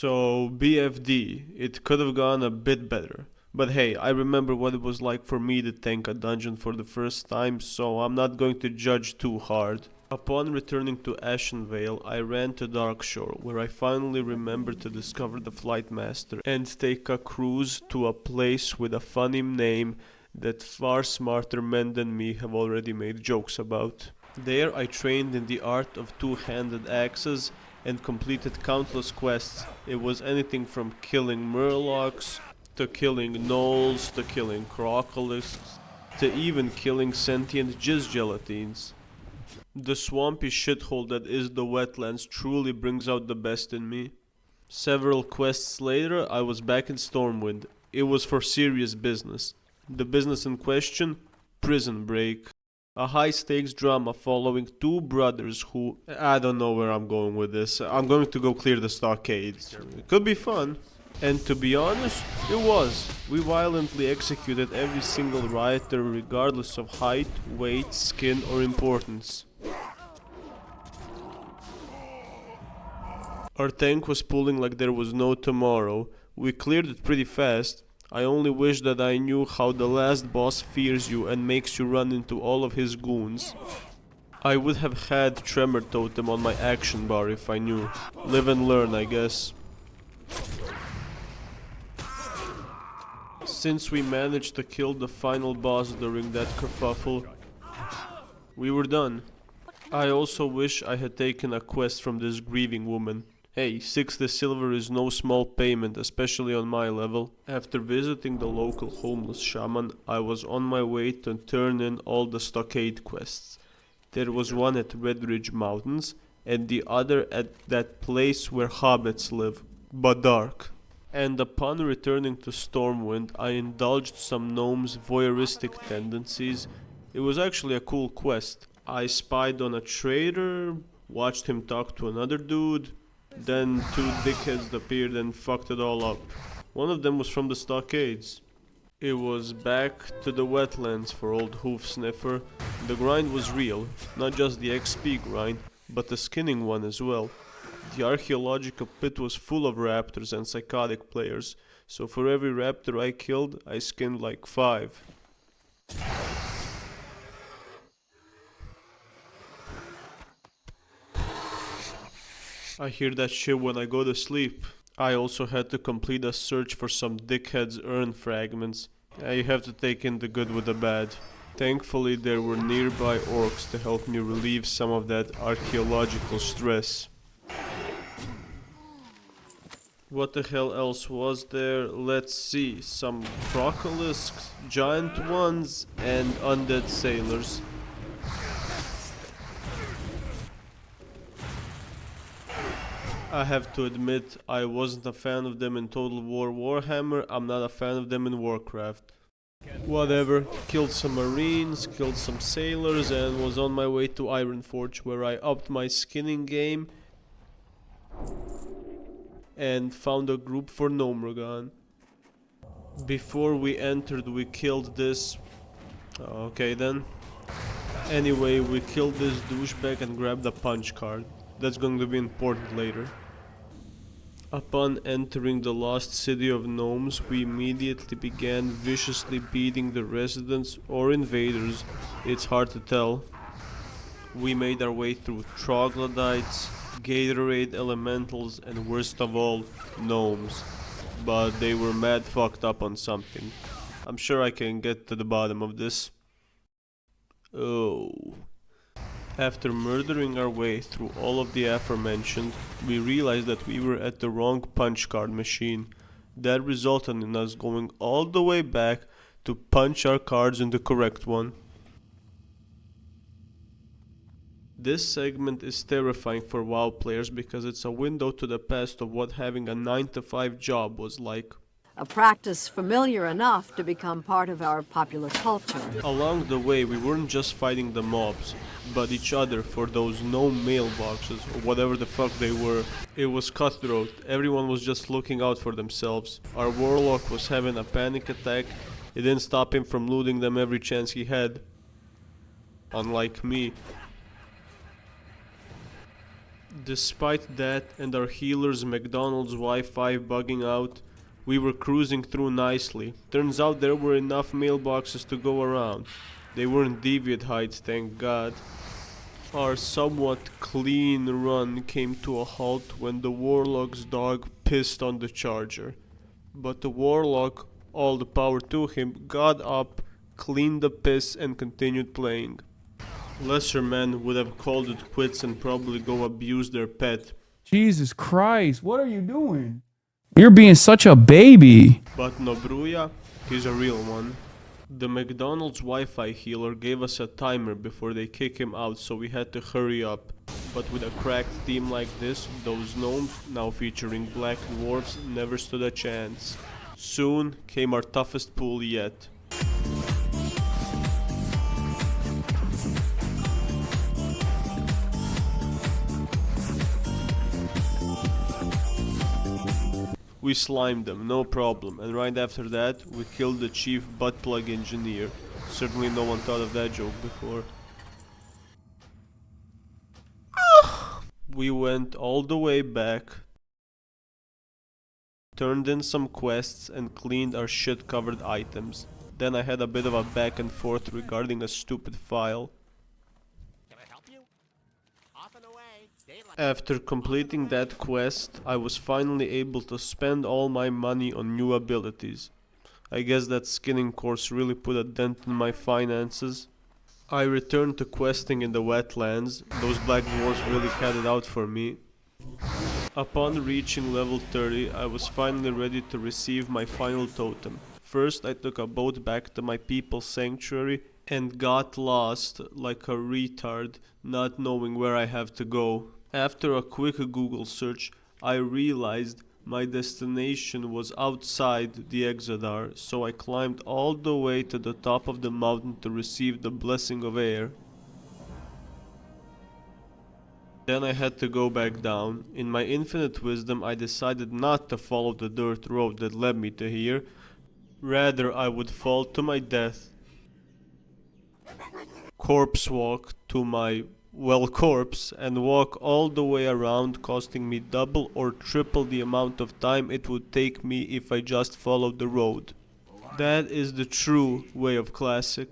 So, BFD, it could have gone a bit better. But hey, I remember what it was like for me to tank a dungeon for the first time, so I'm not going to judge too hard. Upon returning to Ashenvale, I ran to Darkshore, where I finally remembered to discover the Flight Master and take a cruise to a place with a funny name that far smarter men than me have already made jokes about. There I trained in the art of two-handed axes and completed countless quests. It was anything from killing murlocs, to killing gnolls, to killing crocolisks, to even killing sentient jizz gelatines. The swampy shithole that is the wetlands truly brings out the best in me. Several quests later, I was back in Stormwind. It was for serious business. The business in question? Prison Break. A high-stakes drama following two brothers who... I don't know where I'm going with this. I'm going to go clear the stockades. It could be fun. And to be honest, it was. We violently executed every single rioter regardless of height, weight, skin or importance. Our tank was pulling like there was no tomorrow. We cleared it pretty fast. I only wish that I knew how the last boss fears you and makes you run into all of his goons. I would have had Tremor Totem on my action bar if I knew. Live and learn, I guess. Since we managed to kill the final boss during that kerfuffle, we were done. I also wish I had taken a quest from this grieving woman. Hey, 60 silver is no small payment, especially on my level. After visiting the local homeless shaman, I was on my way to turn in all the stockade quests. There was one at Red Ridge Mountains, and the other at that place where hobbits live, but dark. And upon returning to Stormwind, I indulged some gnomes' voyeuristic tendencies. It was actually a cool quest. I spied on a trader, watched him talk to another dude, then two dickheads appeared and fucked it all up. One of them was from the stockades. It was back to the wetlands for old Hoof Sniffer. The grind was real, not just the XP grind, but the skinning one as well. The archaeological pit was full of raptors and psychotic players, so for every raptor I killed, I skinned like 5. I hear that shit when I go to sleep. I also had to complete a search for some dickhead's urn fragments. You have to take in the good with the bad. Thankfully there were nearby orcs to help me relieve some of that archaeological stress. What the hell else was there? Let's see. Some crocolisks, giant ones, and undead sailors. I have to admit, I wasn't a fan of them in Total War Warhammer, I'm not a fan of them in Warcraft. Whatever, killed some marines, killed some sailors, and was on my way to Ironforge, where I upped my skinning game and found a group for Gnomragon. Before we entered, we killed this... Okay then. Anyway, we killed this douchebag and grabbed a punch card. That's going to be important later. Upon entering the lost city of gnomes, we immediately began viciously beating the residents or invaders, it's hard to tell. We made our way through troglodytes, Gatorade elementals, and worst of all, gnomes. But they were mad fucked up on something. I'm sure I can get to the bottom of this. Oh. After murdering our way through all of the aforementioned, we realized that we were at the wrong punch card machine. That resulted in us going all the way back to punch our cards in the correct one. This segment is terrifying for WoW players because it's a window to the past of what having a 9-to-5 job was like. A practice familiar enough to become part of our popular culture. Along the way, we weren't just fighting the mobs, but each other for those gnome mailboxes, or whatever the fuck they were. It was cutthroat, everyone was just looking out for themselves. Our warlock was having a panic attack, it didn't stop him from looting them every chance he had. Unlike me. Despite that and our healer's McDonald's Wi-Fi bugging out, we were cruising through nicely. Turns out there were enough mailboxes to go around. They weren't deviant heights, thank God. Our somewhat clean run came to a halt when the Warlock's dog pissed on the charger. But the Warlock, all the power to him, got up, cleaned the piss and continued playing. Lesser men would have called it quits and probably go abuse their pet. Jesus Christ, what are you doing? You're being such a baby. But Nobruya, he's a real one. The McDonald's Wi-Fi healer gave us a timer before they kick him out, so we had to hurry up. But with a cracked theme like this, those gnomes, now featuring black dwarfs, never stood a chance. Soon came our toughest pool yet. We slimed them, no problem, and right after that, we killed the chief butt plug engineer. Certainly no one thought of that joke before. We went all the way back, turned in some quests, and cleaned our shit-covered items. Then I had a bit of a back and forth regarding a stupid file. After completing that quest, I was finally able to spend all my money on new abilities. I guess that skinning course really put a dent in my finances. I returned to questing in the wetlands. Those black dwarfs really had it out for me. Upon reaching level 30, I was finally ready to receive my final totem. First, I took a boat back to my people's sanctuary and got lost like a retard, not knowing where I have to go. After a quick Google search, I realized my destination was outside the Exodar, so I climbed all the way to the top of the mountain to receive the blessing of air. Then I had to go back down. In my infinite wisdom, I decided not to follow the dirt road that led me to here. Rather, I would fall to my death, corpse walk to my corpse, and walk all the way around, costing me double or triple the amount of time it would take me if I just followed the road. That is the true way of Classic.